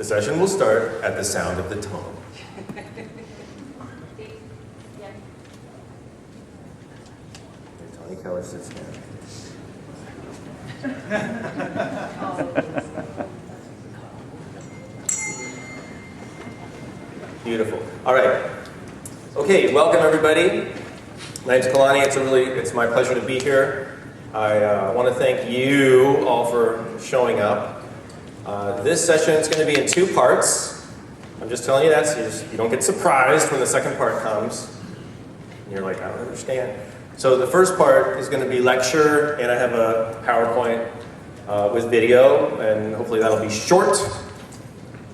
The session will start at the sound of the tone. Tony Keller sits down. Beautiful. All right. Okay, welcome everybody. My name's Kalani. It's my pleasure to be here. I want to thank you all for showing up. This session is going to be in two parts. I'm just telling you that so you don't get surprised when the second part comes. And you're like, I don't understand. So the first part is going to be lecture, and I have a PowerPoint with video, and hopefully that'll be short.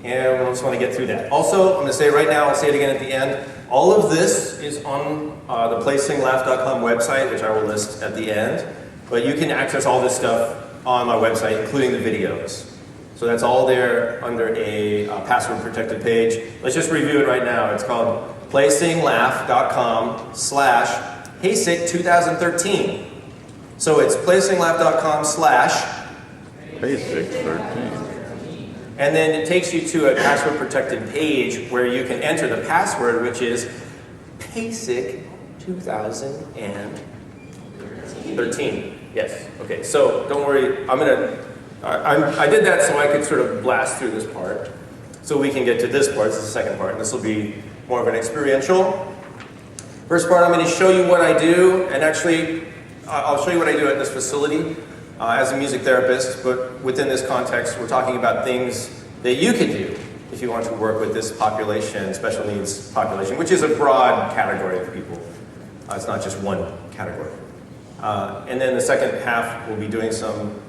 And we just want to get through that. Also, I'm going to say right now, I'll say it again at the end, all of this is on the PlaySingLaugh.com website, which I will list at the end. But you can access all this stuff on my website, including the videos. So that's all there under a password-protected page. Let's just review it right now. It's called PlaySingLaugh.com/PASIC2013. So it's PlaySingLaugh.com/PASIC13. And then it takes you to a password-protected page where you can enter the password, which is PASIC 2013. Yes. Okay. So don't worry. I did that so I could sort of blast through this part, so we can get to this part. This is the second part, and this will be more of an experiential. First part, I'm going to show you what I do, and actually, I'll show you what I do at this facility as a music therapist. But within this context, we're talking about things that you can do if you want to work with this population, special needs population, which is a broad category of people. It's not just one category. And then the second half, we'll be doing some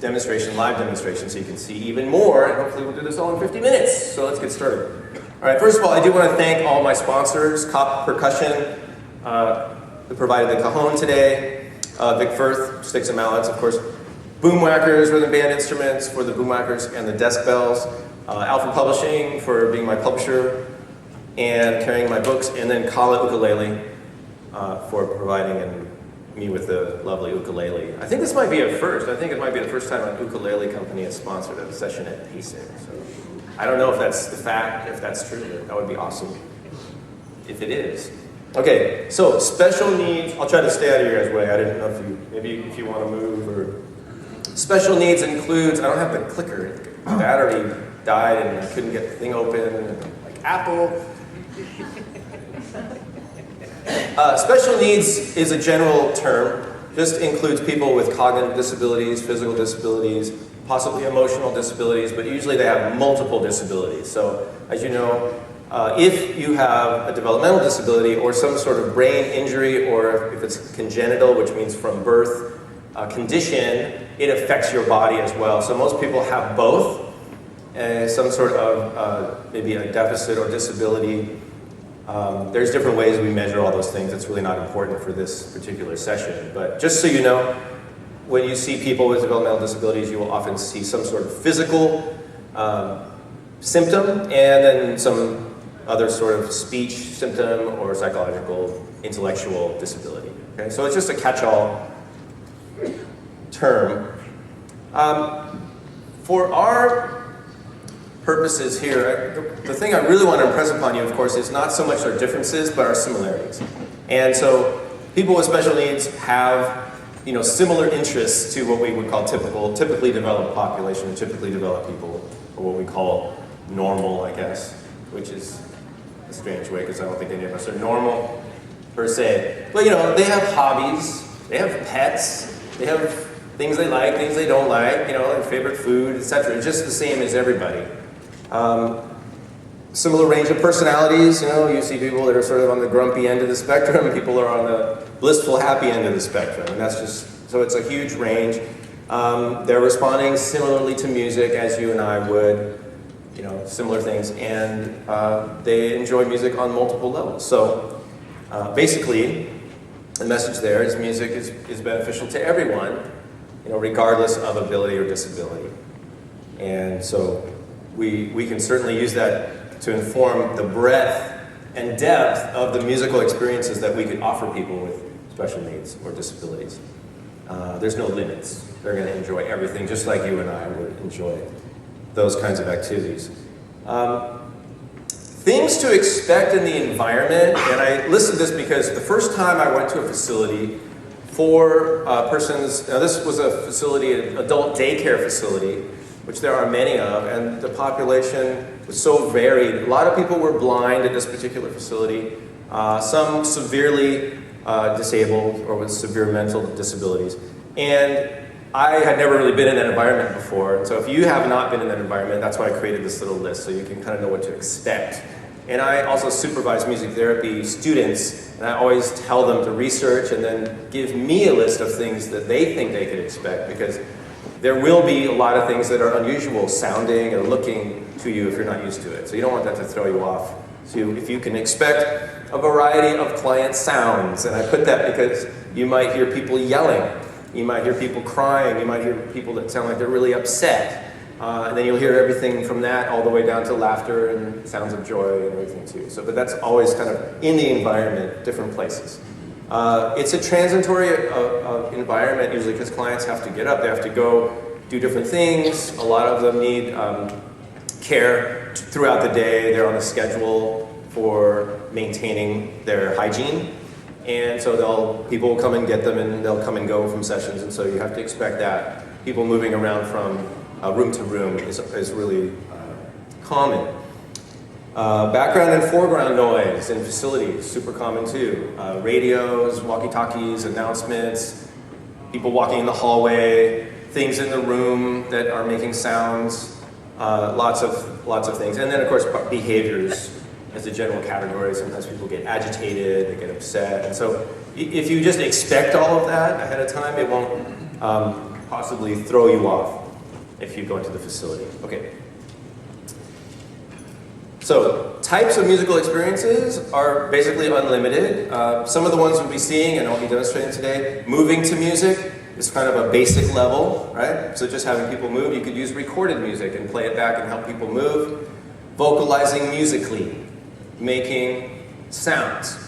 live demonstration, so you can see even more, and hopefully we'll do this all in 50 minutes. So let's get started. All right, first of all, I do want to thank all my sponsors, Cop Percussion, who provided the cajon today, Vic Firth, Sticks and Mallets, of course, Boomwhackers, rhythm band instruments for the Boomwhackers and the desk bells, Alfred Publishing for being my publisher and carrying my books, and then Kala Ukulele for providing me with the lovely ukulele. I think this might be a first. I think it might be the first time an ukulele company has sponsored a session at PASIC. So I don't know if that's the fact, if that's true. That would be awesome if it is. Okay, so special needs. I'll try to stay out of your guys' way. I didn't know if you want to move or. Special needs includes. I don't have the clicker. The battery died and I couldn't get the thing open. Like Apple. Special needs is a general term. Just includes people with cognitive disabilities, physical disabilities, possibly emotional disabilities, but usually they have multiple disabilities. So, as you know, if you have a developmental disability or some sort of brain injury, or if it's congenital, which means from birth condition, it affects your body as well. So most people have both, some sort of maybe a deficit or disability. There's different ways we measure all those things. It's really not important for this particular session. But just so you know, when you see people with developmental disabilities, you will often see some sort of physical symptom and then some other sort of speech symptom or psychological, intellectual disability. Okay? So it's just a catch-all term. For our purposes here, the thing I really want to impress upon you, of course, is not so much our differences, but our similarities. And so people with special needs have, similar interests to what we would call typically developed population, typically developed people, or what we call normal, I guess, which is a strange way because I don't think any of us are normal per se. But they have hobbies, they have pets, they have things they like, things they don't like, their favorite food, etc. Just the same as everybody. Similar range of personalities, you see people that are sort of on the grumpy end of the spectrum, people are on the blissful, happy end of the spectrum, and that's just, so it's a huge range. They're responding similarly to music as you and I would, similar things, and they enjoy music on multiple levels. So basically, the message there is music is beneficial to everyone, regardless of ability or disability. And so we can certainly use that to inform the breadth and depth of the musical experiences that we could offer people with special needs or disabilities. There's no limits. They're going to enjoy everything just like you and I would enjoy those kinds of activities. Things to expect in the environment, and I listed this because the first time I went to a facility for persons, now this was a facility, an adult daycare facility, which there are many of, and the population was so varied. A lot of people were blind at this particular facility, some severely disabled or with severe mental disabilities. And I had never really been in that environment before, so if you have not been in that environment, that's why I created this little list, so you can kind of know what to expect. And I also supervise music therapy students, and I always tell them to research and then give me a list of things that they think they could expect, because there will be a lot of things that are unusual sounding or looking to you if you're not used to it. So you don't want that to throw you off. So if you can expect a variety of client sounds, and I put that because you might hear people yelling, you might hear people crying, you might hear people that sound like they're really upset, and then you'll hear everything from that all the way down to laughter and sounds of joy and everything too. So, but that's always kind of in the environment, different places. It's a transitory environment usually because clients have to get up, they have to go do different things. A lot of them need care throughout the day. They're on a schedule for maintaining their hygiene. And so people will come and get them, and they'll come and go from sessions, and so you have to expect that. People moving around from room to room is really common. Background and foreground noise in facilities, super common too. Radios, walkie-talkies, announcements, people walking in the hallway, things in the room that are making sounds, lots of things. And then of course behaviors as a general category. Sometimes people get agitated, they get upset. And so if you just expect all of that ahead of time, it won't possibly throw you off if you go into the facility. Okay. So types of musical experiences are basically unlimited. Some of the ones we'll be seeing and I'll be demonstrating today, moving to music is kind of a basic level, right? So just having people move. You could use recorded music and play it back and help people move. Vocalizing musically, making sounds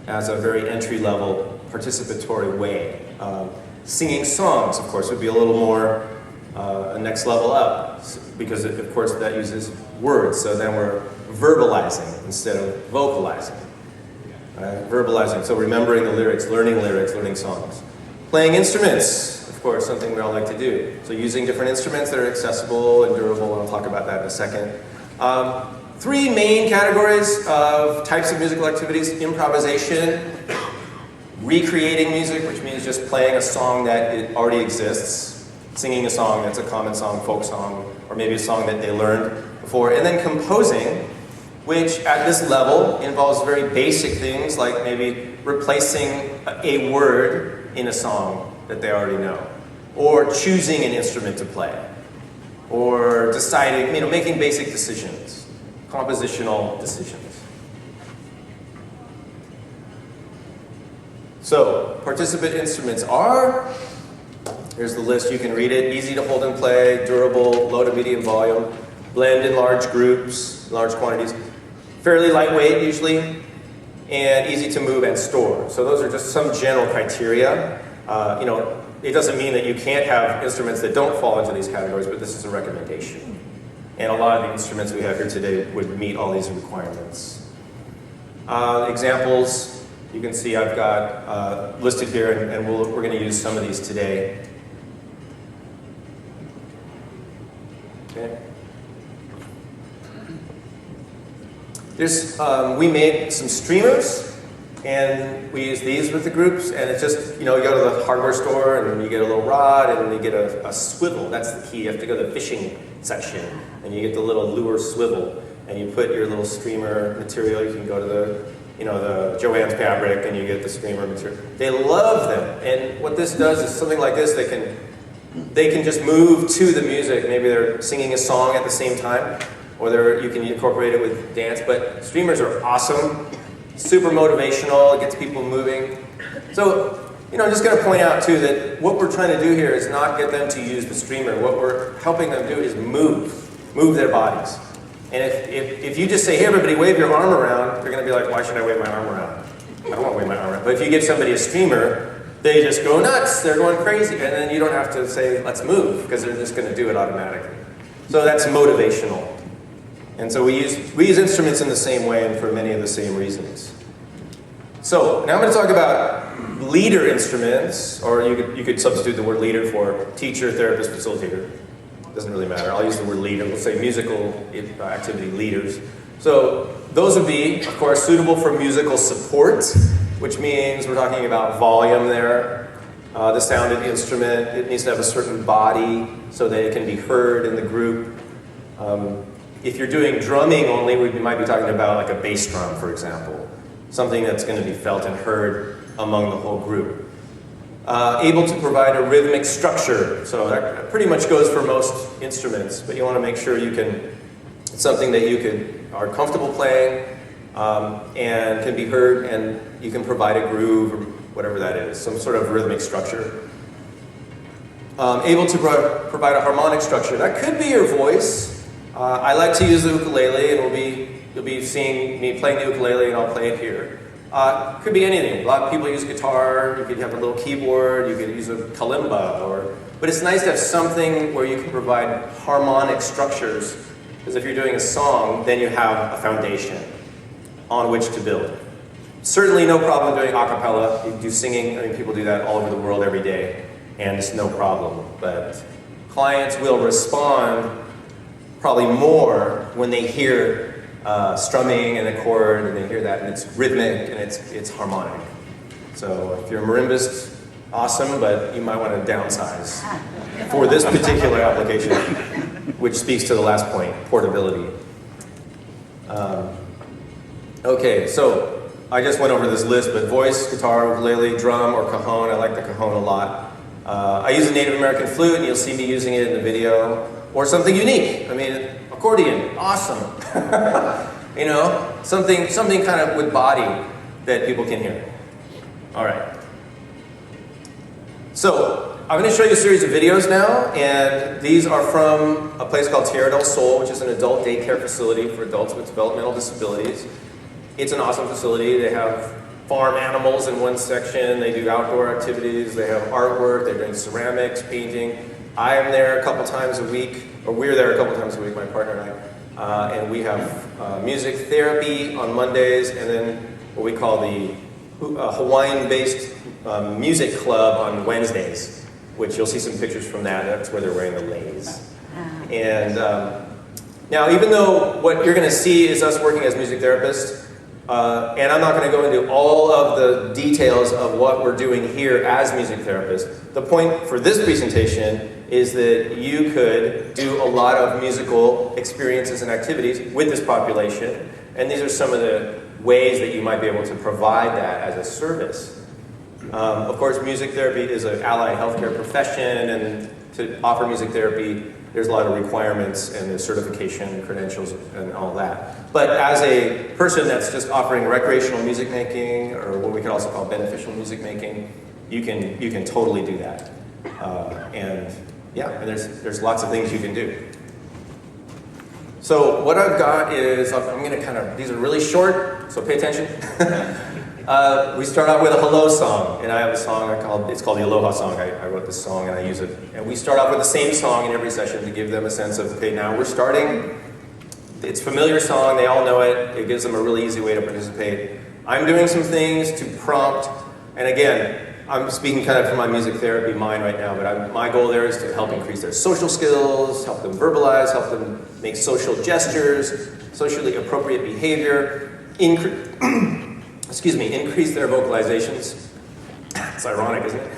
as a very entry-level participatory way. Singing songs, of course, would be a little more a next level up, because of course that uses words, so then we're verbalizing instead of vocalizing. Verbalizing, so remembering the lyrics, learning songs. Playing instruments, of course, something we all like to do. So using different instruments that are accessible and durable, and I'll talk about that in a second. Three main categories of types of musical activities: improvisation, recreating music, which means just playing a song that already exists, singing a song that's a common song, folk song, or maybe a song that they learned before, and then composing, which at this level involves very basic things like maybe replacing a word in a song that they already know, or choosing an instrument to play, or deciding, making basic decisions, compositional decisions. So, participant instruments are, here's the list, you can read it, easy to hold and play, durable, low to medium volume, blend in large groups, large quantities, fairly lightweight usually, and easy to move and store. So those are just some general criteria. It doesn't mean that you can't have instruments that don't fall into these categories, but this is a recommendation. And a lot of the instruments we have here today would meet all these requirements. Examples, you can see I've got listed here, and we're going to use some of these today. Okay. We made some streamers, and we use these with the groups, and it's just, you go to the hardware store, and you get a little rod, and you get a swivel. That's the key. You have to go to the fishing section, and you get the little lure swivel, and you put your little streamer material. You can go to the Joann's fabric, and you get the streamer material. They love them, and what this does is something like this. They can just move to the music. Maybe they're singing a song at the same time, or you can incorporate it with dance. But streamers are awesome, super motivational. It gets people moving. So, I'm just going to point out too that what we're trying to do here is not get them to use the streamer. What we're helping them do is move their bodies. And if you just say, hey, everybody, wave your arm around, they're going to be like, why should I wave my arm around? I don't want to wave my arm around. But if you give somebody a streamer, they just go nuts. They're going crazy. And then you don't have to say, let's move, because they're just going to do it automatically. So that's motivational. And so we use instruments in the same way and for many of the same reasons. So now I'm going to talk about leader instruments, or you could substitute the word leader for teacher, therapist, facilitator. Doesn't really matter. I'll use the word leader. Let's say musical activity leaders. So those would be, of course, suitable for musical support, which means we're talking about volume there. The sound of the instrument, it needs to have a certain body so that it can be heard in the group. If you're doing drumming only, we might be talking about like a bass drum, for example. Something that's going to be felt and heard among the whole group. Able to provide a rhythmic structure. So that pretty much goes for most instruments, but you want to make sure it's something that you are comfortable playing and can be heard, and you can provide a groove or whatever that is, some sort of rhythmic structure. Able to provide a harmonic structure. That could be your voice. I like to use the ukulele, and you'll be seeing me playing the ukulele, and I'll play it here. Could be anything. A lot of people use guitar. You could have a little keyboard. You could use a kalimba, but it's nice to have something where you can provide harmonic structures. Because if you're doing a song, then you have a foundation on which to build. Certainly no problem doing a cappella. You do singing. I mean, people do that all over the world every day, and it's no problem. But clients will respond probably more when they hear strumming and a chord, and they hear that, and it's rhythmic and it's harmonic. So if you're a marimbist, awesome, but you might want to downsize for this particular application, which speaks to the last point, portability. Okay, so I just went over this list, but voice, guitar, ukulele, drum, or cajon. I like the cajon a lot. I use a Native American flute, and you'll see me using it in the video. Or something unique. I mean, accordion, awesome. You know, something kind of with body that people can hear. All right. So I'm going to show you a series of videos now, and these are from a place called Tierra del Sol, which is an adult daycare facility for adults with developmental disabilities. It's an awesome facility. They have farm animals in one section. They do outdoor activities. They have artwork. They're doing ceramics, painting. I am there a couple times a week, or we're there a couple times a week, my partner and I, and we have music therapy on Mondays, and then what we call the Hawaiian-based music club on Wednesdays, which you'll see some pictures from that. That's where they're wearing the leis. And now, even though what you're going to see is us working as music therapists, and I'm not going to go into all of the details of what we're doing here as music therapists. The point for this presentation is that you could do a lot of musical experiences and activities with this population, and these are some of the ways that you might be able to provide that as a service. Of course, music therapy is an allied healthcare profession, and to offer music therapy, there's a lot of requirements and the certification, credentials, and all that. But as a person that's just offering recreational music making, or what we could also call beneficial music making, you can totally do that. And there's lots of things you can do. So what I've got is, I'm going to these are really short, so pay attention. We start out with a hello song, and I have a song it's called the Aloha song. I wrote this song and I use it. And we start off with the same song in every session to give them a sense of, okay, now we're starting. It's a familiar song, they all know it. It gives them a really easy way to participate. I'm doing some things to prompt, and again, I'm speaking kind of from my music therapy mind right now, but my goal there is to help increase their social skills, help them verbalize, help them make social gestures, socially appropriate behavior, increase their vocalizations. It's ironic, isn't it?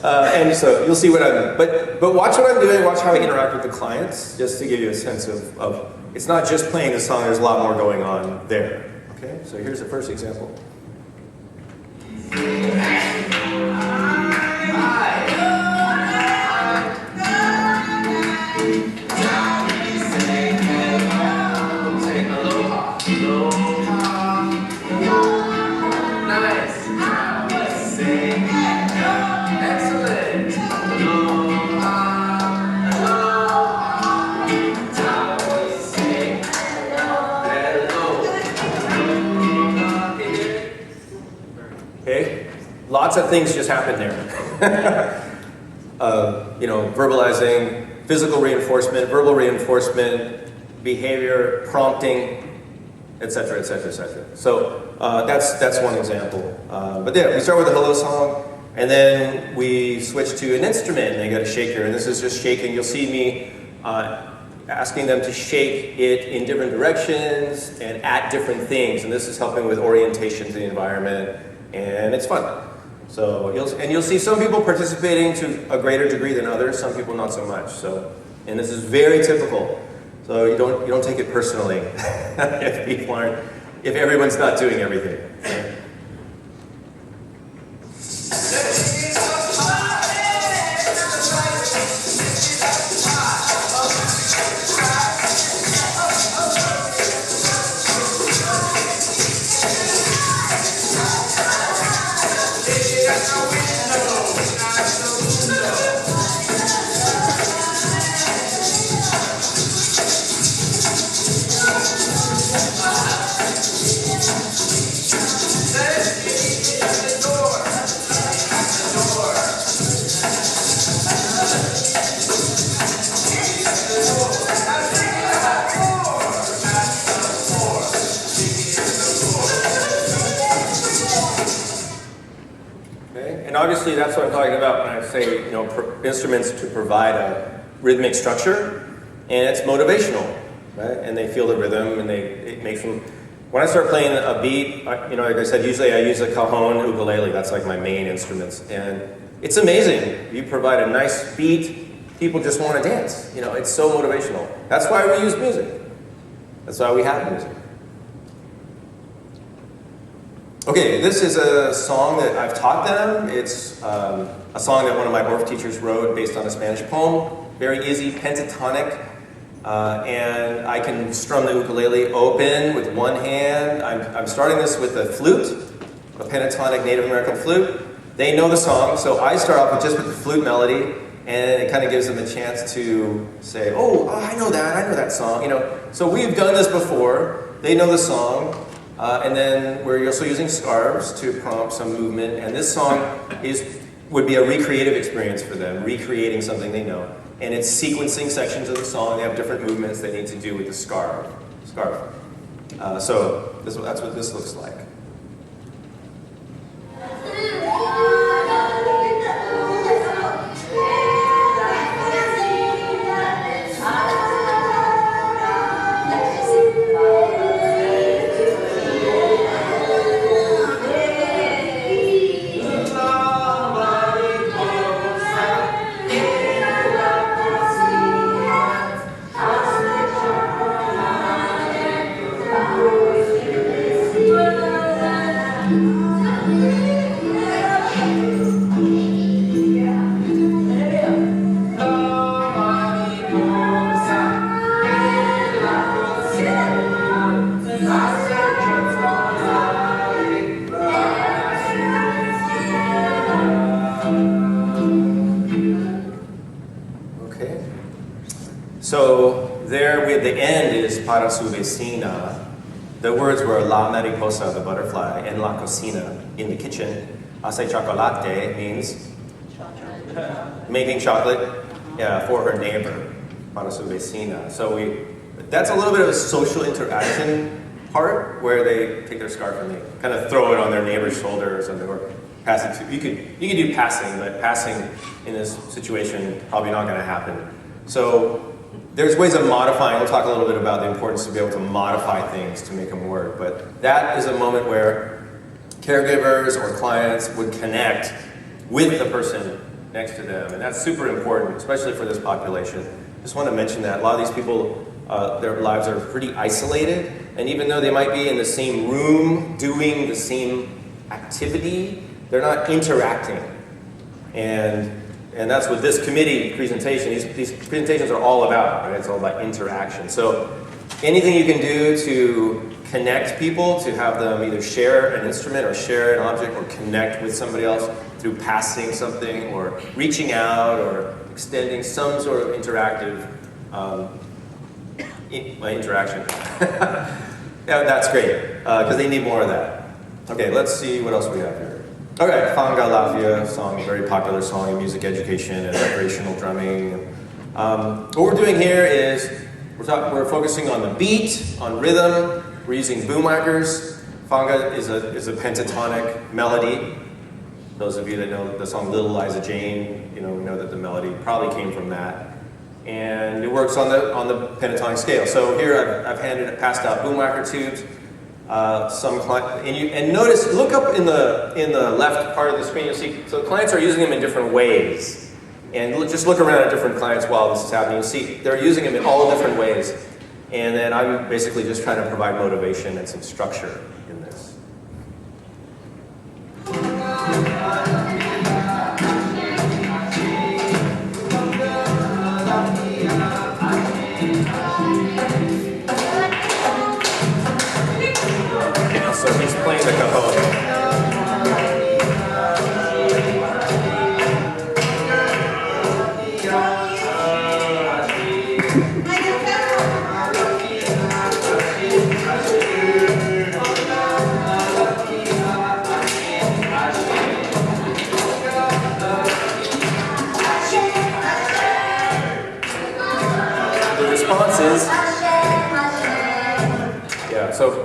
And so you'll see what I'm doing. But watch what I'm doing, watch how I interact with the clients, just to give you a sense of it's not just playing the song, there's a lot more going on there. Okay, so here's the first example. Lots of things just happened there. Verbalizing, physical reinforcement, verbal reinforcement, behavior, prompting, etc., etc., etc. So that's one example. But yeah, we start with a hello song, and then we switch to an instrument, and they got a shaker, and this is just shaking. You'll see me asking them to shake it in different directions and at different things, and this is helping with orientation to the environment, and it's fun. So you'll see some people participating to a greater degree than others, some people not so much. So, and this is very typical. So you don't take it personally if everyone's not doing everything. Obviously, that's what I'm talking about when I say, instruments to provide a rhythmic structure, and it's motivational, right? And they feel the rhythm, and it makes them. When I start playing a beat, like I said, usually I use a cajon ukulele. That's like my main instruments, and it's amazing. You provide a nice beat, people just want to dance. It's so motivational. That's why we use music. That's why we have music. Okay, this is a song that I've taught them. It's a song that one of my ORF teachers wrote based on a Spanish poem. Very easy, pentatonic, and I can strum the ukulele open with one hand. I'm starting this with a flute, a pentatonic Native American flute. They know the song, so I start off with the flute melody, and it kind of gives them a chance to say, oh, I know that song. So we've done this before. They know the song. And then we're also using scarves to prompt some movement. And this song would be a recreative experience for them, recreating something they know. And it's sequencing sections of the song. They have different movements they need to do with the scarf. So that's what this looks like. So there, the end is para su vecina. The words were la mariposa, the butterfly, and la cocina, in the kitchen. Hace chocolate means making chocolate for her neighbor, para su vecina. So that's a little bit of a social interaction part where they take their scarf and they kind of throw it on their neighbor's shoulder or something, or pass it to. You could do passing, but passing in this situation probably not going to happen. So there's ways of modifying. We'll talk a little bit about the importance to be able to modify things to make them work. But that is a moment where caregivers or clients would connect with the person next to them. And that's super important, especially for this population. Just want to mention that a lot of these people, their lives are pretty isolated. And even though they might be in the same room doing the same activity, they're not interacting. And that's what this committee presentation, these presentations are all about, right? It's all about interaction. So anything you can do to connect people, to have them either share an instrument or share an object or connect with somebody else through passing something or reaching out or extending some sort of interactive interaction. Yeah, that's great, because they need more of that. Okay, let's see what else we have here. All right, Fanga Lafia song, a very popular song in music education and recreational drumming. What we're doing here is we're focusing on the beat, on rhythm. We're using boom whackers. Fanga is a pentatonic melody. Those of you that know the song Little Liza Jane, we know that the melody probably came from that. And it works on the pentatonic scale. So here I've passed out boom whacker tubes. And notice, look up in the left part of the screen, you'll see, so clients are using them in different ways. And just look around at different clients while this is happening. You'll see they're using them in all different ways. And then I'm basically just trying to provide motivation and some structure in this. Yeah, so he's playing the cajon. Yeah, so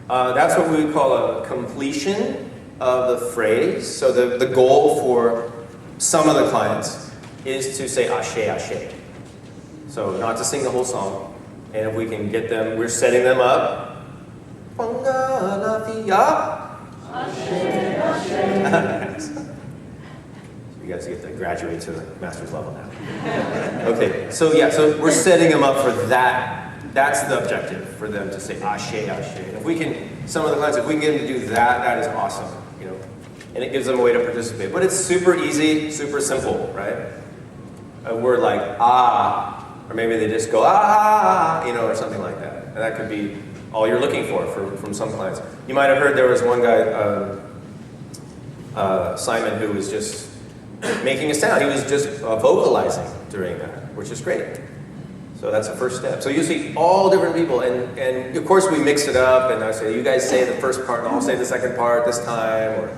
that's what we call a completion of the phrase. So the goal for some of the clients is to say ashe, ashe. So not to sing the whole song. And if we can get them, we're setting them up. You guys get to graduate to the master's level now. Okay, so yeah, so we're setting them up for that. That's the objective, for them to say ashe, ashe. And if we can, some of the clients, if we can get them to do that, that is awesome, And it gives them a way to participate. But it's super easy, super simple, right? A word like ah, or maybe they just go ah, or something like that. And that could be all you're looking for from some clients. You might have heard there was one guy, Simon, who was just making a sound. He was just vocalizing during that, which is great. So that's the first step. So you see all different people, and of course we mix it up, and I say, you guys say the first part, and I'll say the second part this time,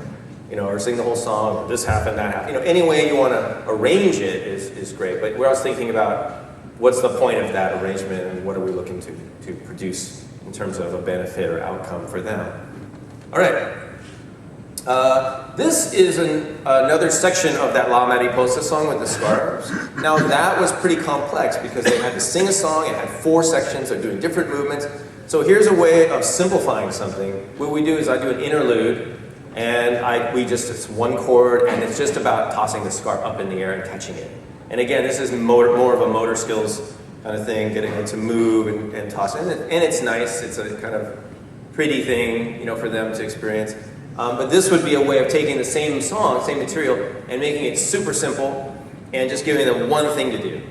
or sing the whole song, or this happened, that happened. Any way you want to arrange it is great. But we're always thinking about what's the point of that arrangement, and what are we looking to produce in terms of a benefit or outcome for them. All right. This is another section of that La Mariposa song with the scarves. Now that was pretty complex because they had to sing a song, it had 4 sections, they're doing different movements. So here's a way of simplifying something. What we do is I do an interlude, and it's one chord, and it's just about tossing the scarf up in the air and catching it. And again, this is more of a motor skills kind of thing, getting it to move and toss it. And it's nice, it's a kind of pretty thing, for them to experience. But this would be a way of taking the same song, same material, and making it super simple, and just giving them one thing to do,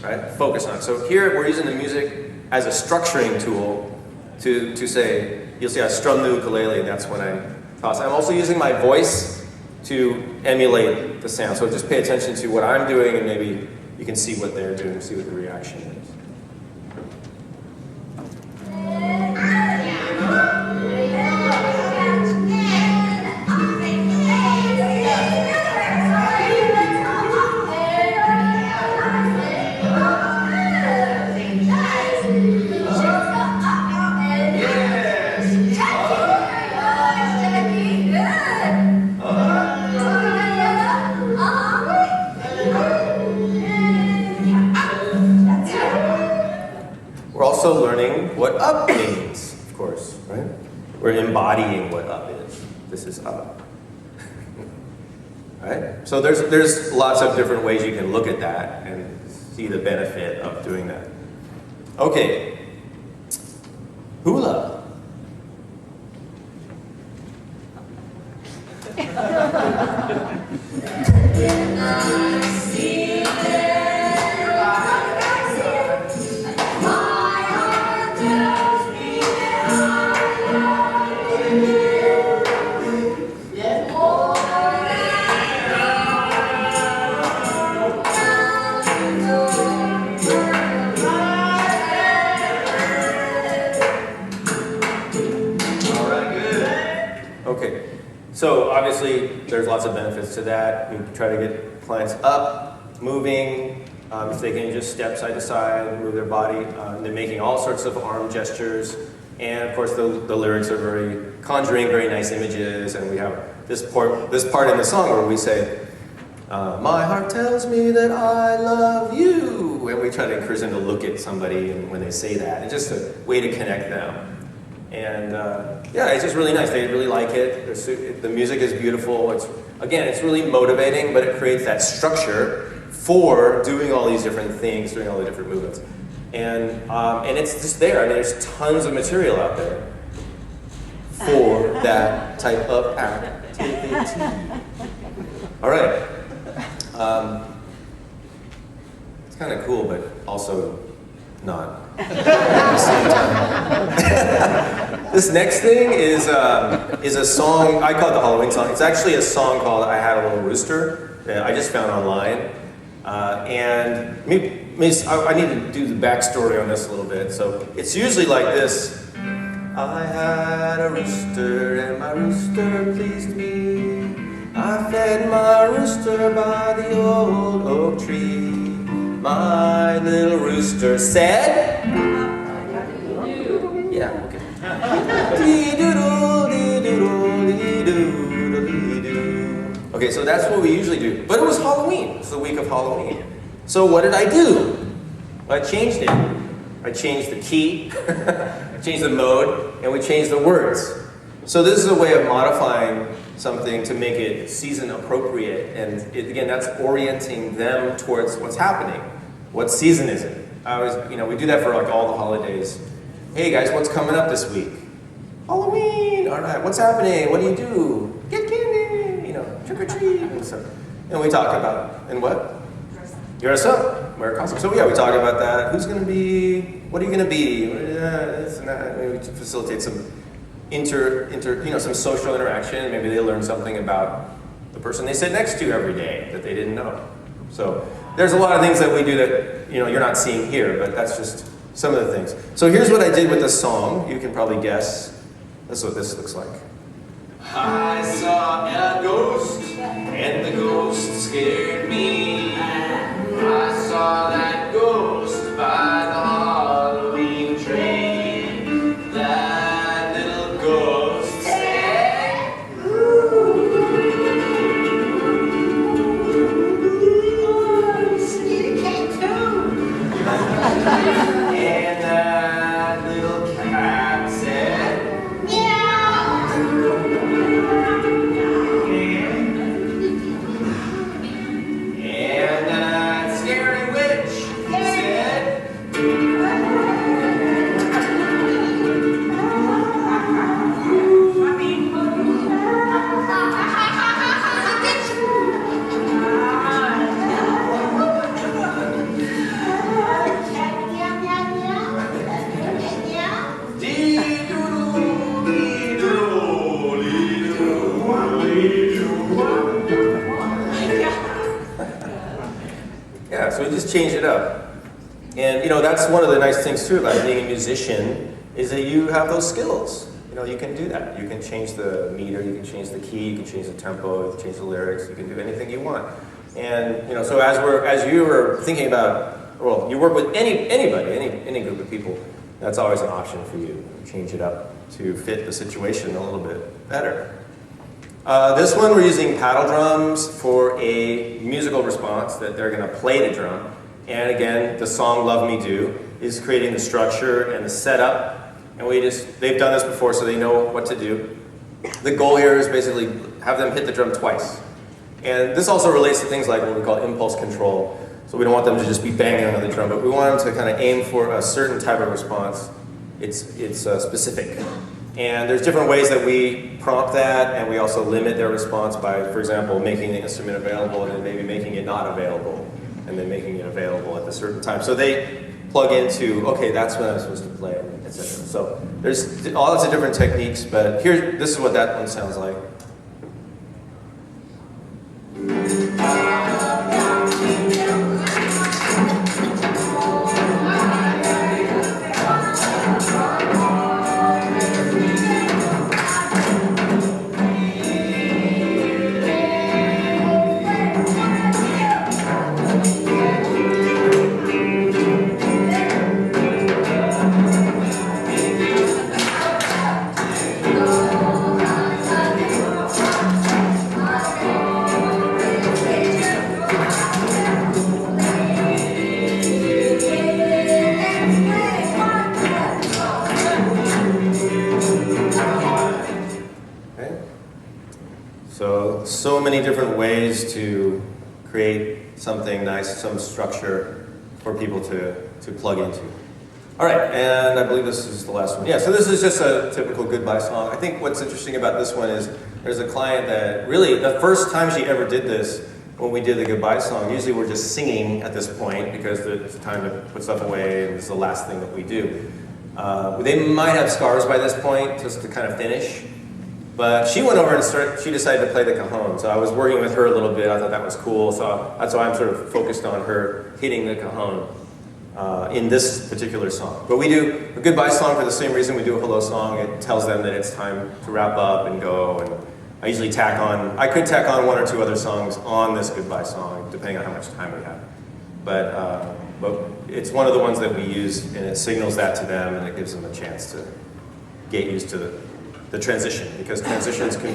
right? Focus on. So here we're using the music as a structuring tool to say, you'll see I strum the ukulele, and that's when I toss. I'm also using my voice to emulate the sound. So just pay attention to what I'm doing, and maybe you can see what they're doing, see what the reaction is. Learning what up means, of course, right? We're embodying what up is. This is up. Right? So there's lots of different ways you can look at that and see the benefit of doing that. Okay. Hula. So obviously, there's lots of benefits to that. We try to get clients up, moving, If they can just step side to side, move their body, they're making all sorts of arm gestures. And of course, the lyrics are very conjuring very nice images. And we have this part in the song where we say, my heart tells me that I love you. And we try to encourage them to look at somebody when they say that. It's just a way to connect them. And yeah, it's just really nice. They really like it. The music is beautiful. It's really motivating, but it creates that structure for doing all these different things, doing all the different movements. And it's just there. I mean, there's tons of material out there for that type of activity. All right. It's kind of cool, but also not at the same time. This next thing is a song, I call it the Halloween song. It's actually a song called I Had a Little Rooster that I just found online. And I need to do the backstory on this a little bit. So it's usually like this. I had a rooster and my rooster pleased me. I fed my rooster by the old oak tree. My little rooster said, yeah, okay. Okay, so that's what we usually do. But it was Halloween. It's the week of Halloween. So what did I do? I changed it. I changed the key, I changed the mode, and we changed the words. So this is a way of modifying something to make it season appropriate. And again, that's orienting them towards what's happening. What season is it? We do that for like all the holidays. Hey guys, what's coming up this week? Halloween. All right, what's happening? What do you do? Get candy. Trick or treat and stuff. And we talk about and what? Dress up. Wear a costume. So yeah, we talk about that. Who's going to be? What are you going to be? This and that. Maybe to facilitate some some social interaction. Maybe they learn something about the person they sit next to every day that they didn't know. So there's a lot of things that we do that you're not seeing here, but that's just some of the things. So here's what I did with this song. You can probably guess. This is what this looks like. I saw a ghost, and the ghost scared me. I saw that ghost by the Halloween tree. That little ghost said, you can too. And that little cat said, meow. And that scary witch said, yeah, so we just change it up. And that's one of the nice things too about being a musician is that you have those skills. You can do that. You can change the meter, you can change the key, you can change the tempo, you can change the lyrics, you can do anything you want. And so as you were thinking about, well, you work with anybody, any group of people, that's always an option for you. Change it up to fit the situation a little bit better. This one we're using paddle drums for a musical response that they're going to play the drum. And again, the song Love Me Do is creating the structure and the setup. And they've done this before so they know what to do. The goal here is basically have them hit the drum twice. And this also relates to things like what we call impulse control. So we don't want them to just be banging on the drum, but we want them to kind of aim for a certain type of response. It's specific. And there's different ways that we prompt that, and we also limit their response by, for example, making the instrument available and then maybe making it not available, and then making it available at a certain time. So they plug into, okay, that's when I'm supposed to play, etc. So there's lots of different techniques, but this is what that one sounds like. so many different ways to create something nice, some structure for people to plug into. All right, and I believe this is the last one. Yeah, so this is just a typical goodbye song. I think what's interesting about this one is there's a client that really, the first time she ever did this, when we did the goodbye song, usually we're just singing at this point because it's time to put stuff away and it's the last thing that we do. They might have scars by this point just to kind of finish. But she went over and she decided to play the cajon. So I was working with her a little bit. I thought that was cool. So that's why I'm sort of focused on her hitting the cajon in this particular song. But we do a goodbye song for the same reason we do a hello song. It tells them that it's time to wrap up and go. And I usually I could tack on one or two other songs on this goodbye song, depending on how much time we have. But it's one of the ones that we use, and it signals that to them, and it gives them a chance to get used to the transition, because transitions can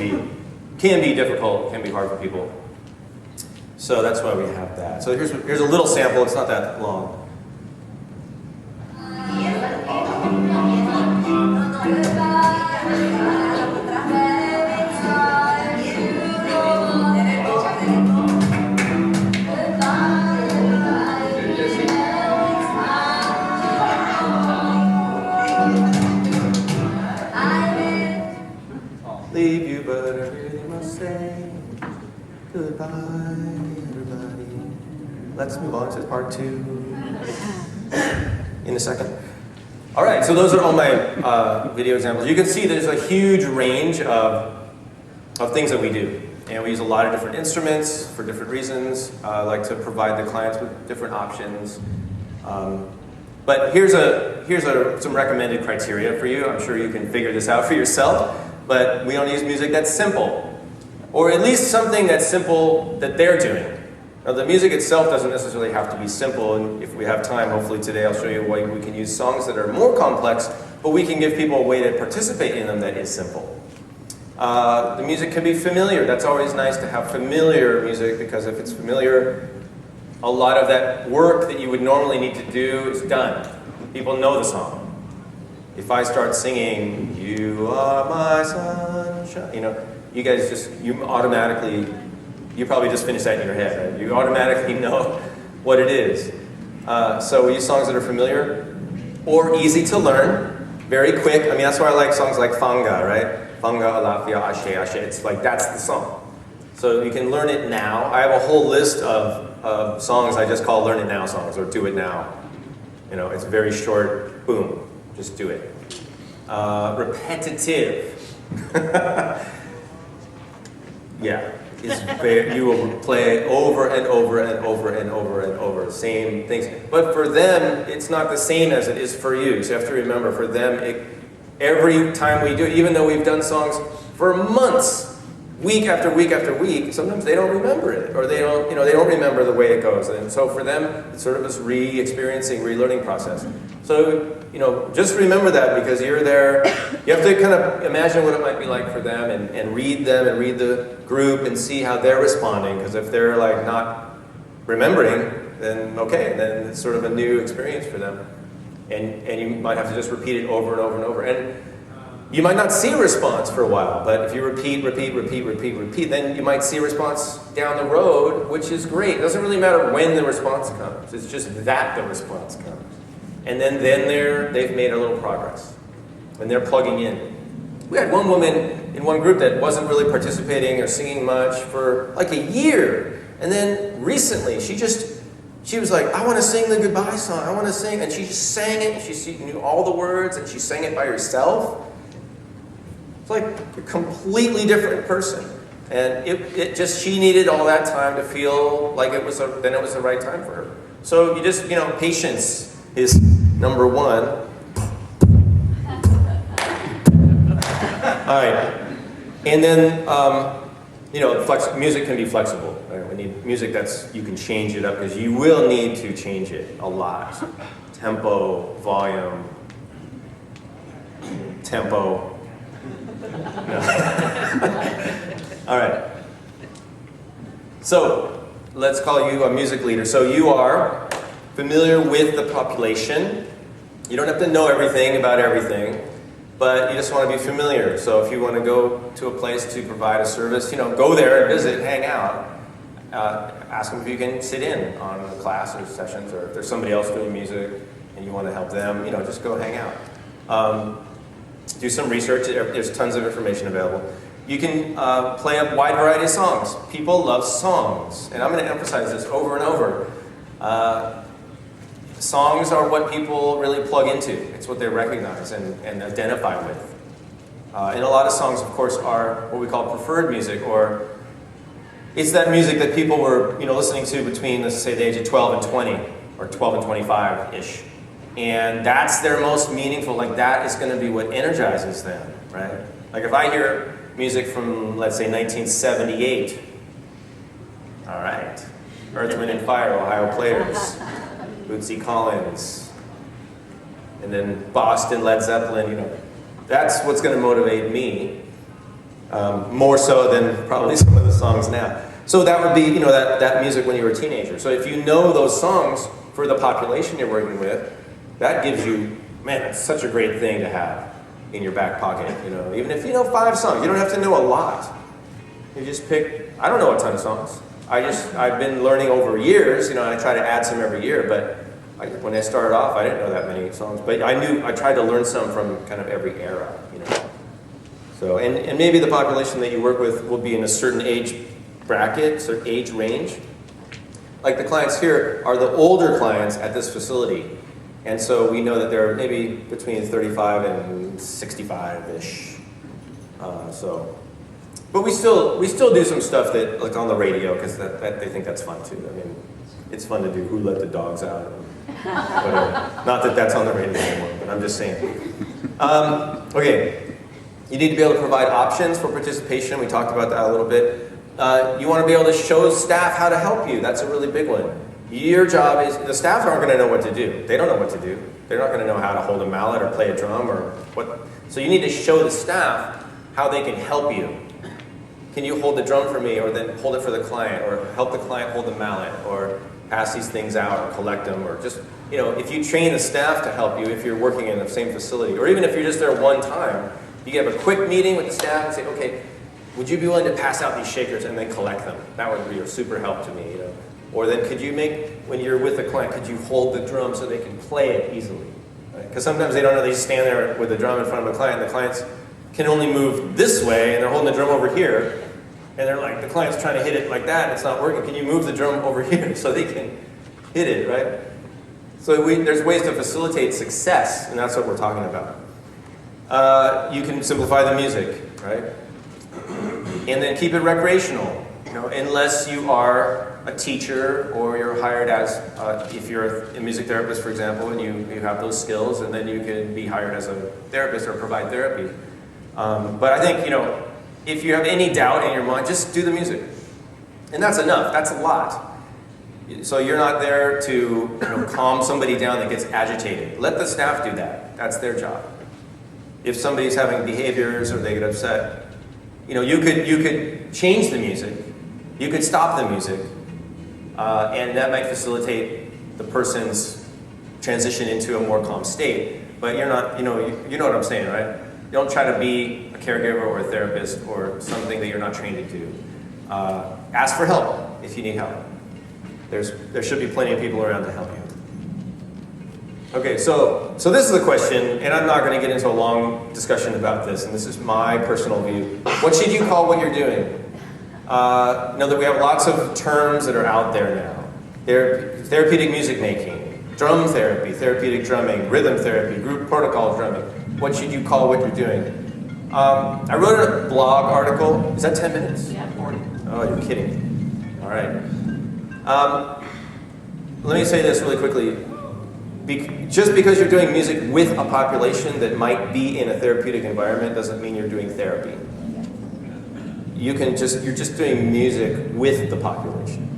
be difficult, can be hard for people. So that's why we have that. So here's a little sample. It's not that long. Leave you, but I really must say goodbye, everybody. Let's move on to part 2 in a second. All right, so those are all my video examples. You can see there's a huge range of things that we do. And we use a lot of different instruments for different reasons. I like to provide the clients with different options. But here's some recommended criteria for you. I'm sure you can figure this out for yourself. But we don't use music that's simple, or at least something that's simple that they're doing. Now, the music itself doesn't necessarily have to be simple, and if we have time, hopefully today I'll show you why we can use songs that are more complex, but we can give people a way to participate in them that is simple. The music can be familiar. That's always nice to have familiar music, because if it's familiar, a lot of that work that you would normally need to do is done. People know the song. If I start singing, "You are my sunshine," you guys you probably just finished that in your head, right? You automatically know what it is. So we use songs that are familiar or easy to learn, very quick. I mean, that's why I like songs like Fanga, right? Fanga, Alafia, Ashe, Ashe. It's like, that's the song. So you can learn it now. I have a whole list of songs I just call Learn It Now songs, or Do It Now. It's very short, boom. Just do it. Repetitive. Yeah. You will play over and over and over and over and over, same things. But for them, it's not the same as it is for you. So you have to remember, for them, every time we do it, even though we've done songs for months, week after week after week, sometimes they don't remember it, or they don't remember the way it goes. And so for them, it's sort of this re-experiencing, relearning process. So, just remember that, because you're there. You have to kind of imagine what it might be like for them, and read them, and read the group, and see how they're responding. Because if they're like not remembering, then okay, then it's sort of a new experience for them. And you might have to just repeat it over and over and over. And you might not see a response for a while, but if you repeat, then you might see a response down the road, which is great. It doesn't really matter when the response comes. It's just that the response comes. And then they've made a little progress. And they're plugging in. We had one woman in one group that wasn't really participating or singing much for like a year. And then recently, she was like, I want to sing the goodbye song. I want to sing. And she just sang it. She knew all the words, and she sang it by herself. It's like a completely different person. And she needed all that time to feel like it was the right time for her. So you just, patience is number one. All right. And then, music can be flexible. Right? We need music you can change it up, because you will need to change it a lot. Tempo, volume, tempo. All right. So let's call you a music leader. So you are familiar with the population. You don't have to know everything about everything. but you just want to be familiar. So if you want to go to a place to provide a service, go there and visit, hang out. Ask them if you can sit in on a class or sessions, or if there's somebody else doing music and you want to help them, just go hang out. Do some research. There's tons of information available. You can play a wide variety of songs. People love songs, and I'm going to emphasize this over and over. Songs are what people really plug into. It's what they recognize and identify with. And a lot of songs, of course, are what we call preferred music, or it's that music that people were listening to between, let's say, the age of 12 and 20, or 12 and 25-ish. And that's their most meaningful, that is going to be what energizes them, right? Like if I hear music from, let's say, 1978, all right, Earth, Wind and Fire, Ohio Players, Bootsy Collins, and then Boston, Led Zeppelin, that's what's going to motivate me, more so than probably some of the songs now. So that would be, that music when you were a teenager. So if you know those songs for the population you're working with, that gives you, man, it's such a great thing to have in your back pocket, Even if you know 5 songs, you don't have to know a lot. You just pick, I don't know a ton of songs. I've been learning over years, I try to add some every year, but when I started off, I didn't know that many songs. But I tried to learn some from kind of every era, So, and maybe the population that you work with will be in a certain age bracket, certain age range. Like the clients here are the older clients at this facility. And so we know that they're maybe between 35 and 65-ish. But we still do some stuff that, like on the radio, because that they think that's fun too. I mean, it's fun to do Who Let the Dogs Out, whatever. Not that that's on the radio anymore, but I'm just saying. Okay, you need to be able to provide options for participation. We talked about that a little bit. You want to be able to show staff how to help you. That's a really big one. Your job is, the staff aren't going to know what to do. They don't know what to do. They're not going to know how to hold a mallet or play a drum or what. So you need to show the staff how they can help you. Can you hold the drum for me, or then hold it for the client, or help the client hold the mallet, or pass these things out, or collect them, or just, if you train the staff to help you, if you're working in the same facility, or even if you're just there one time, you can have a quick meeting with the staff and say, okay, would you be willing to pass out these shakers and then collect them? That would be a super help to me, Or then could you when you're with a client, could you hold the drum so they can play it easily? Because sometimes they don't know, they just stand there with the drum in front of a client, and the clients can only move this way, and they're holding the drum over here, and they're like, the client's trying to hit it like that, and it's not working. Can you move the drum over here so they can hit it, right? So there's ways to facilitate success, and that's what we're talking about. You can simplify the music, right? And then keep it recreational, unless you are a teacher or you're hired as, if you're a music therapist, for example, and you have those skills, and then you can be hired as a therapist or provide therapy. But I think, if you have any doubt in your mind, just do the music. And that's enough. That's a lot. So you're not there to calm somebody down that gets agitated. Let the staff do that. That's their job. If somebody's having behaviors or they get upset, you could change the music. You could stop the music. And that might facilitate the person's transition into a more calm state. But you're not, you know what I'm saying, right? You don't try to be a caregiver or a therapist or something that you're not trained to do. Ask for help if you need help. There should be plenty of people around to help you. Okay, so this is the question, and I'm not going to get into a long discussion about this, and this is my personal view. What should you call what you're doing? Know that we have lots of terms that are out there now. Therapeutic music making, drum therapy, therapeutic drumming, rhythm therapy, group protocol drumming. What should you call what you're doing? I wrote a blog article. Is that 10 minutes? Yeah, 40. Oh, you're kidding. All right. Let me say this really quickly. Just because you're doing music with a population that might be in a therapeutic environment doesn't mean you're doing therapy. You're just doing music with the population.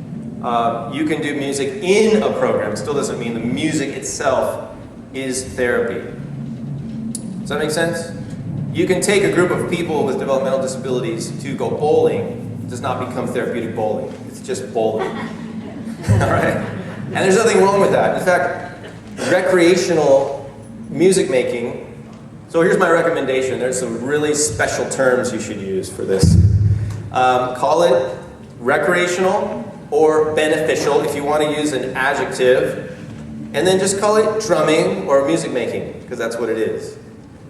You can do music in a program. It still doesn't mean the music itself is therapy. Does that make sense? You can take a group of people with developmental disabilities to go bowling. It does not become therapeutic bowling. It's just bowling. All right? And there's nothing wrong with that. In fact, recreational music making, So here's my recommendation. There's some really special terms you should use for this. Call it recreational or beneficial if you want to use an adjective. And then just call it drumming or music making, because that's what it is.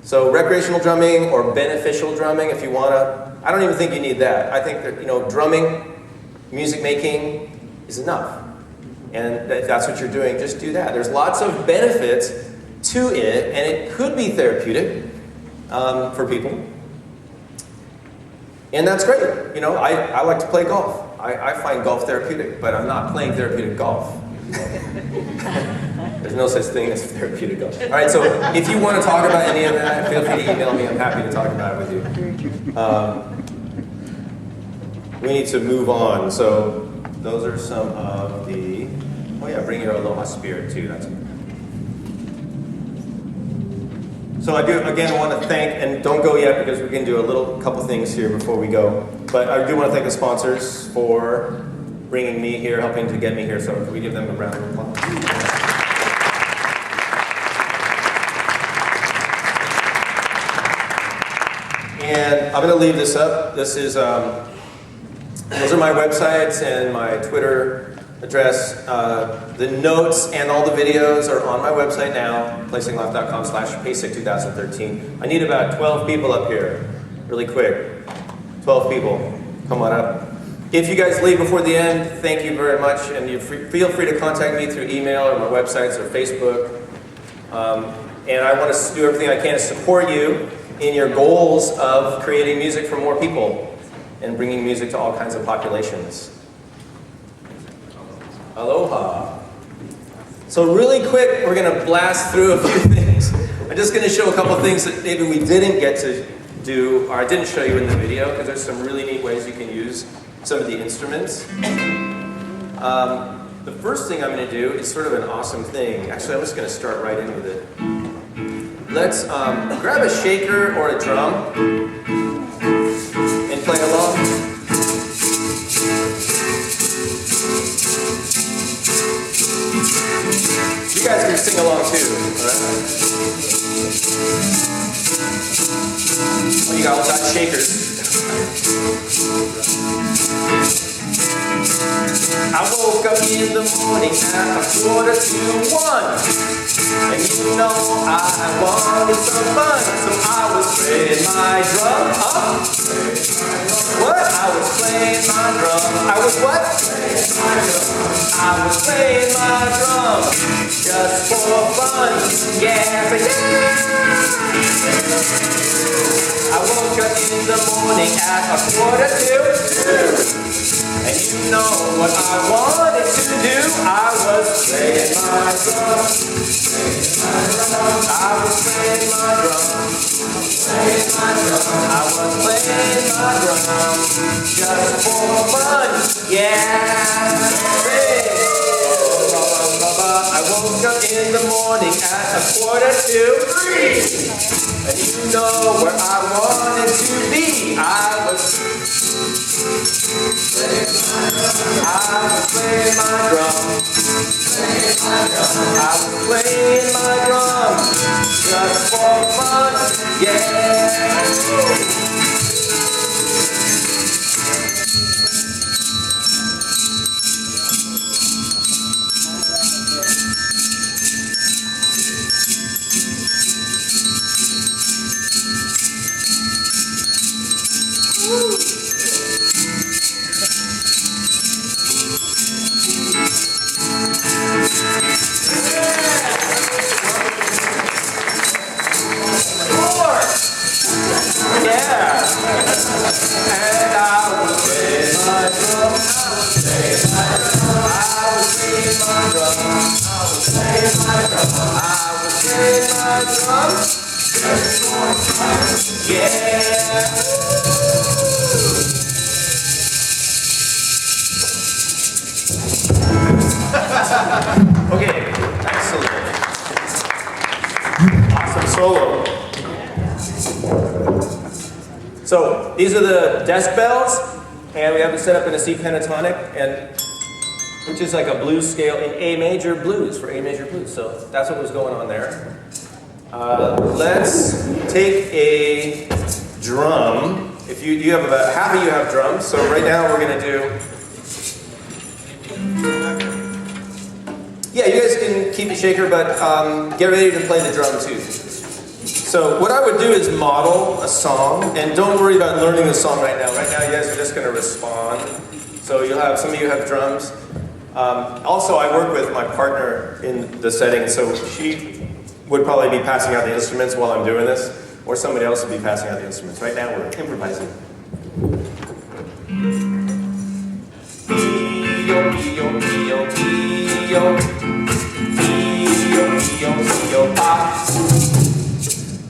So recreational drumming or beneficial drumming if you want to. I don't even think you need that. I think that, drumming, music making is enough. And if that's what you're doing, just do that. There's lots of benefits to it, and it could be therapeutic for people. And that's great. I like to play golf. I find golf therapeutic, but I'm not playing therapeutic golf. There's no such thing as therapeutic golf. All right, so if you want to talk about any of that, feel free to email me. I'm happy to talk about it with you. We need to move on. So those are some of the... Oh yeah, bring your aloha spirit too. That's good. So I do, again, want to thank, and don't go yet because we're going to do a couple things here before we go. But I do want to thank the sponsors for bringing me here, helping to get me here. So can we give them a round of applause? And I'm going to leave this up. This is, those are my websites and my Twitter address. The notes and all the videos are on my website now, placingloft.com/PASIC2013. I need about 12 people up here, really quick. 12 people, come on up. If you guys leave before the end, thank you very much, and feel free to contact me through email or my websites or Facebook. And I want to do everything I can to support you in your goals of creating music for more people and bringing music to all kinds of populations. Aloha. So really quick, we're going to blast through a few things. I'm just going to show a couple things that maybe we didn't get to do, or I didn't show you in the video, because there's some really neat ways you can use some of the instruments. The first thing I'm going to do is sort of an awesome thing. Actually, I'm just going to start right in with it. Let's grab a shaker or a drum and play along. You guys can sing along too, alright? Oh, you got shakers. I woke up in the morning at 1:45, and you know I wanted some fun, so I was playing my drum. What? I was playing my drum. I was what? I was playing my drum just for fun. Yeah, I woke up in the morning at 1:45. And you know what I wanted to do? I was playing my drum. I was playing my drum. I was playing my drum just for fun. Yeah. I woke up in the morning at 2:45. And you know where I wanted to be. I was playing my drum. I was playing my drum just for fun. Yeah. Okay, excellent. Awesome solo. So these are the desk bells, and we have it set up in a C pentatonic, and which is like a blues scale in A major blues, for A major blues. So that's what was going on there. Let's take a drum. If you have about half of you have drums, so right now we're going to do. Yeah, you guys can keep the shaker, but get ready to play the drum too. So what I would do is model a song, and don't worry about learning the song right now. Right now, you guys are just going to respond. So you'll have some of you have drums. Also, I work with my partner in the setting, so she would probably be passing out the instruments while I'm doing this, or somebody else would be passing out the instruments. Right now, we're improvising.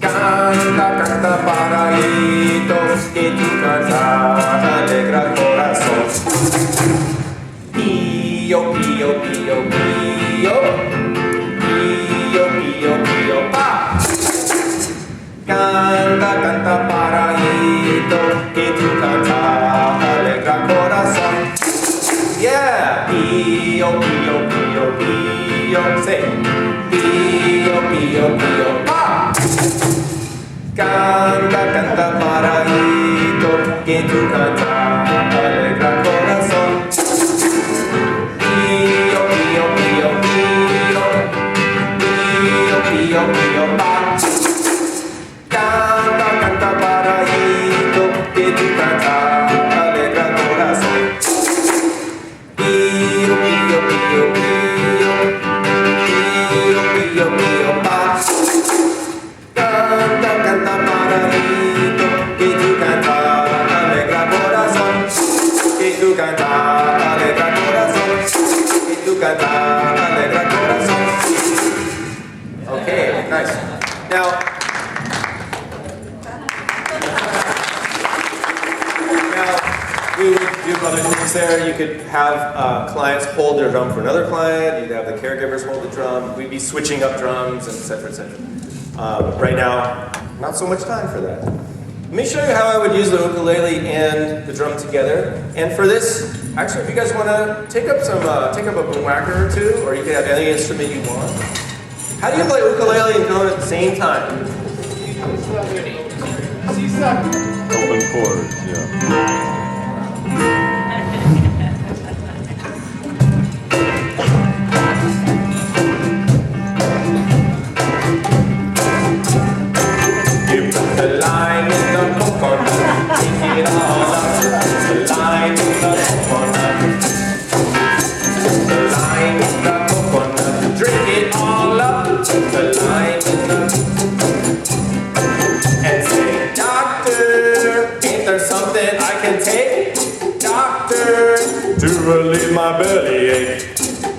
Canta, canta paraítos, que tu cantar alegra el corazón. Pío, pío, pío, pío. Pío, pío, pío, pa. Canta, canta paraítos, que tu cantar alegra el corazón. Yeah! Pío, pío, pío, pío. Say. Pío, pío, pío, pa. Canta, canta paraíto, que tu cantar alegra el corazón. Pío, pío, pío, pío. Pío, pío, pío, pa. Canta, canta paraíto, que tu cantar alegra el corazón. Pío, pío, pío, pío. Pío, pío, pío, pa. Canta, canta paraíto, que tu cantar alegra el corazón. Que tu cantar alegra el corazón. Que tu cantar alegra el corazón. Okay, nice. Now, we would do other things there. You could have clients hold their drum for another client. You'd have the caregivers hold the drum. We'd be switching up drums, and et cetera, et cetera. Right now, not so much time for that. Let me show you how I would use the ukulele and the drum together. And for this, actually, if you guys want to take up a boom whacker or two, or you can have any instrument you want. How do you play ukulele and drum at the same time? Open chords, yeah. The line in the coconut, take it all up. The line in the coconut. The line in the coconut, drink it all up. The line in the and say, doctor, ain't there something I can take? Doctor, to relieve my bellyache.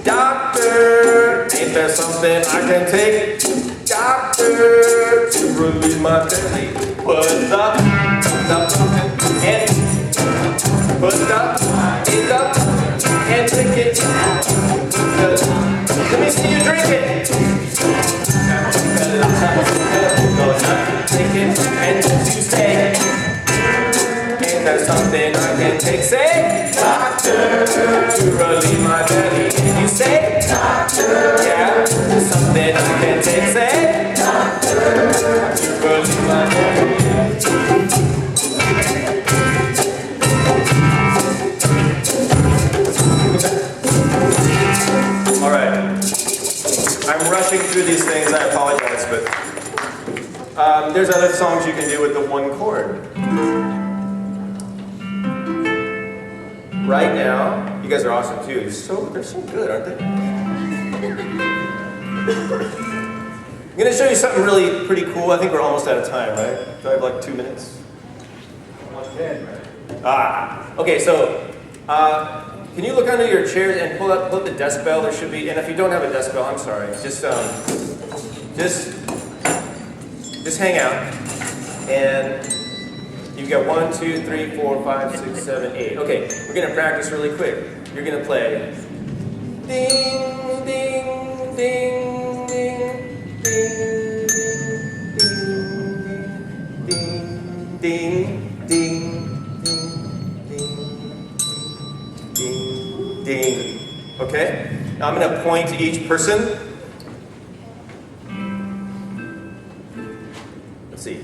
Doctor, ain't there something I can take? Doctor, to relieve my belly. Put the and put the and drink it. Let me see you drink it. Take it and you say, ain't there something I can take? Say, doctor, to relieve my belly. And you say, doctor, yeah, there's something I can take. Say, doctor, to relieve my belly. All right, I'm rushing through these things. I apologize, but there's other songs you can do with the one chord. Right now, you guys are awesome too. They're so good, aren't they? I'm going to show you something really pretty cool. I think we're almost out of time, right? Do I have like 2 minutes? Almost 10, right? Okay, so can you look under your chairs and pull up the decibel? There should be, and if you don't have a decibel, I'm sorry. Just hang out. And you've got 1, 2, 3, 4, 5, 6, 7, 8. Okay, we're going to practice really quick. You're going to play ding, ding, ding. Ding, ding, ding, ding, ding, ding. Okay? Now I'm going to point to each person. C.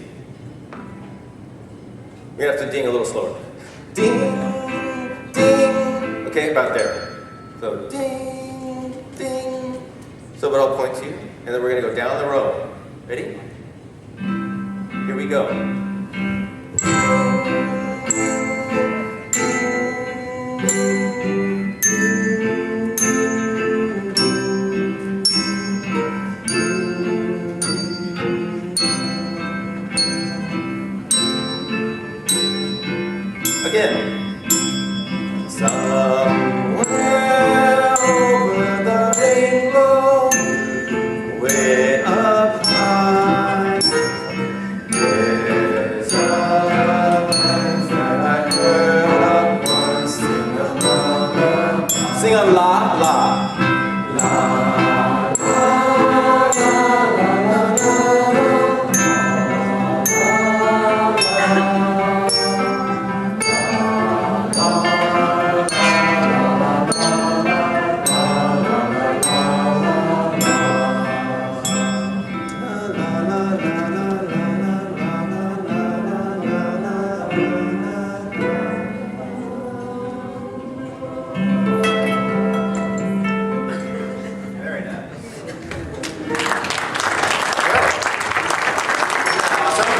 We're gonna have to ding a little slower. Ding, ding. Okay, about there. So ding, ding. So but I'll point to you, and then we're gonna go down the row. Ready? Here we go. Again. Somewhere over the rainbow, way up high, there's a voice that I heard up once sing a lullaby. Sing a la la. La la la la la Very nice. Awesome.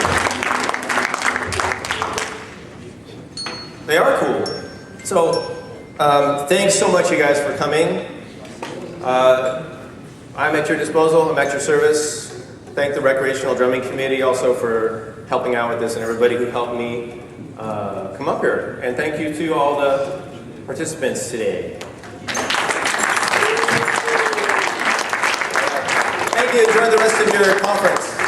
They are cool. So, thanks so much, you guys, for coming. I'm at your disposal. I'm at your service. Thank the Recreational Drumming Committee also for helping out with this and everybody who helped me come up here. And thank you to all the participants today. Thank you. Enjoy the rest of your conference.